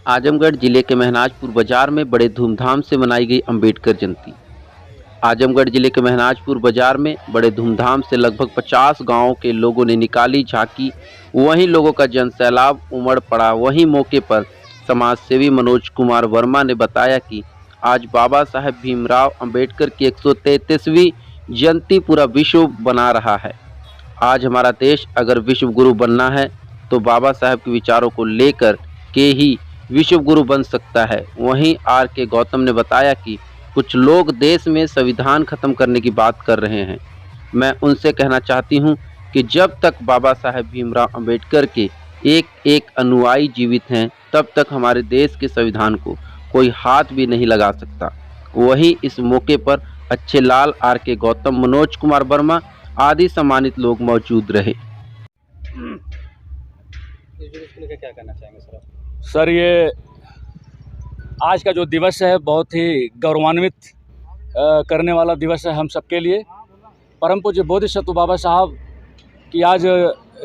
आजमगढ़ जिले के महनाजपुर बाजार में बड़े धूमधाम से मनाई गई अंबेडकर जयंती। आजमगढ़ जिले के महनाजपुर बाजार में बड़े धूमधाम से लगभग 50 गांवों के लोगों ने निकाली झांकी। वहीं लोगों का जनसैलाब उमड़ पड़ा। वहीं मौके पर समाज सेवी मनोज कुमार वर्मा ने बताया कि आज बाबा साहेब भीमराव अंबेडकर की 133वीं जयंती पूरा विश्व बना रहा है। आज हमारा देश अगर विश्व गुरु बनना है तो बाबा साहेब के विचारों को लेकर के ही विश्व गुरु बन सकता है। वहीं आर के गौतम ने बताया कि कुछ लोग देश में संविधान खत्म करने की बात कर रहे हैं। मैं उनसे कहना चाहती हूं कि जब तक बाबा साहेब भीमराव अंबेडकर के एक एक अनुयायी जीवित हैं तब तक हमारे देश के संविधान को कोई हाथ भी नहीं लगा सकता। वहीं इस मौके पर अच्छे लाल, आर के गौतम, मनोज कुमार वर्मा आदि सम्मानित लोग मौजूद रहे। क्या कहना चाहेंगे सर आप? सर, ये आज का जो दिवस है बहुत ही गौरवान्वित करने वाला दिवस है हम सबके लिए। परम पूज्य बोधिसत्व बाबा साहब की आज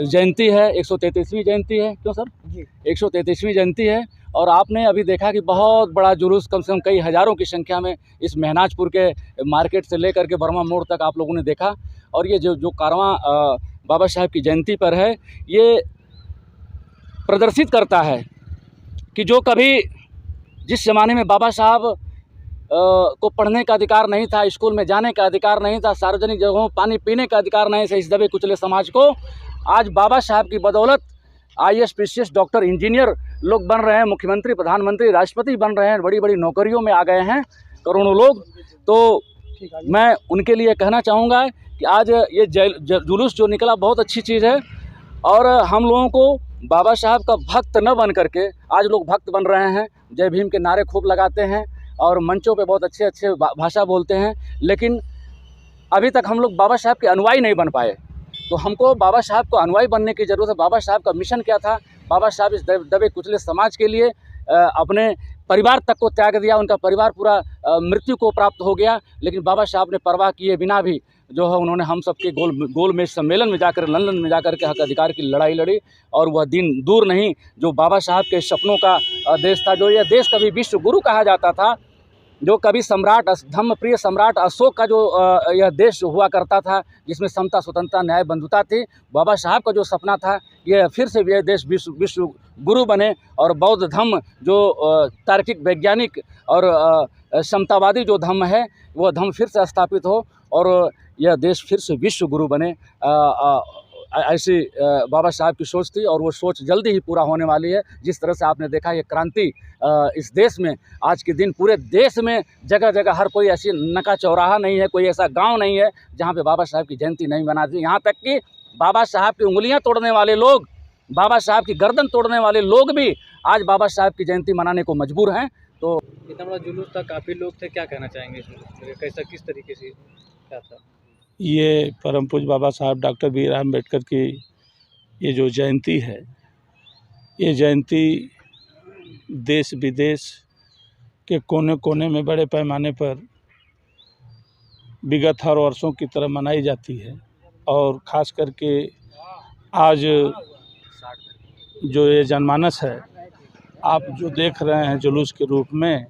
जयंती है, 133वीं जयंती है। क्यों सर जी? 133वीं जयंती है। और आपने अभी देखा कि बहुत बड़ा जुलूस, कम से कम कई हज़ारों की संख्या में इस महनाजपुर के मार्केट से लेकर के बर्मा मोड़ तक आप लोगों ने देखा। और ये जो कारवां बाबा साहब की जयंती पर है, ये प्रदर्शित करता है कि जो कभी जिस ज़माने में बाबा साहब को पढ़ने का अधिकार नहीं था, स्कूल में जाने का अधिकार नहीं था, सार्वजनिक जगहों पानी पीने का अधिकार नहीं था, इस दबे कुचले समाज को आज बाबा साहब की बदौलत IAS, PCS, डॉक्टर, इंजीनियर लोग बन रहे हैं, मुख्यमंत्री, प्रधानमंत्री, राष्ट्रपति बन रहे हैं, बड़ी बड़ी नौकरियों में आ गए हैं करोड़ों लोग। तो मैं उनके लिए कहना चाहूँगा कि आज ये जुलूस जो निकला बहुत अच्छी चीज़ है। और हम लोगों को बाबा साहब का भक्त न बन करके आज लोग भक्त बन रहे हैं, जय भीम के नारे खूब लगाते हैं और मंचों पे बहुत अच्छे अच्छे भाषा बोलते हैं, लेकिन अभी तक हम लोग बाबा साहब के अनुयायी नहीं बन पाए। तो हमको बाबा साहब को अनुयायी बनने की ज़रूरत है। बाबा साहब का मिशन क्या था? बाबा साहब इस दबे कुचले समाज के लिए अपने परिवार तक को त्याग दिया। उनका परिवार पूरा मृत्यु को प्राप्त हो गया, लेकिन बाबा साहब ने परवाह किए बिना भी जो है उन्होंने हम सबके गोलमेज सम्मेलन में जाकर, लंदन में जाकर के हक अधिकार की लड़ाई लड़ी। और वह दिन दूर नहीं जो बाबा साहब के सपनों का देश था, जो यह देश कभी विश्व गुरु कहा जाता था, जो कभी सम्राट, धम्मप्रिय सम्राट अशोक का जो यह देश हुआ करता था, जिसमें समता, स्वतंत्रता, न्याय, बंधुता थी। बाबा साहब का जो सपना था, यह फिर से यह देश विश्व गुरु बने और बौद्ध धम्म जो तार्किक, वैज्ञानिक और समतावादी जो धम्म है, वह धम्म फिर से स्थापित हो और यह देश फिर से विश्व गुरु बने। ऐसी बाबा साहब की सोच थी और वो सोच जल्दी ही पूरा होने वाली है। जिस तरह से आपने देखा ये क्रांति इस देश में आज के दिन पूरे देश में जगह जगह हर कोई ऐसी नका चौराहा नहीं है, कोई ऐसा गांव नहीं है जहां पे बाबा साहब की जयंती नहीं मनाती। यहाँ तक कि बाबा साहब की उंगलियां तोड़ने वाले लोग, बाबा साहब की गर्दन तोड़ने वाले लोग भी आज बाबा साहब की जयंती मनाने को मजबूर हैं। तो इतना बड़ा जुलूस था, काफ़ी लोग थे, क्या कहना चाहेंगे इसमें? कैसा, किस तरीके से क्या था? ये परम पूज्य बाबा साहब डॉक्टर भीमराव अम्बेडकर की ये जो जयंती है, ये जयंती देश विदेश के कोने कोने में बड़े पैमाने पर विगत हर वर्षों की तरह मनाई जाती है। और ख़ास करके आज जो ये जनमानस है, आप जो देख रहे हैं जुलूस के रूप में,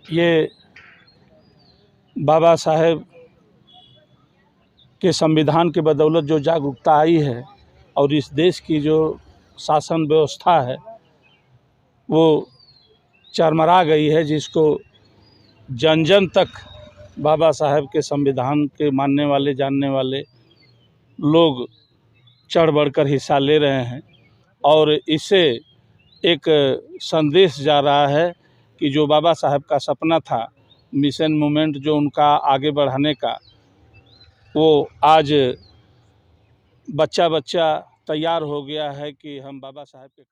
ये बाबा साहेब के संविधान के बदौलत जो जागरूकता आई है और इस देश की जो शासन व्यवस्था है वो चरमरा गई है, जिसको जन जन तक बाबा साहेब के संविधान के मानने वाले, जानने वाले लोग चढ़ बढ़कर हिस्सा ले रहे हैं। और इससे एक संदेश जा रहा है कि जो बाबा साहेब का सपना था, मिशन मूवमेंट जो उनका आगे बढ़ाने का, वो आज बच्चा बच्चा तैयार हो गया है कि हम बाबा साहेब के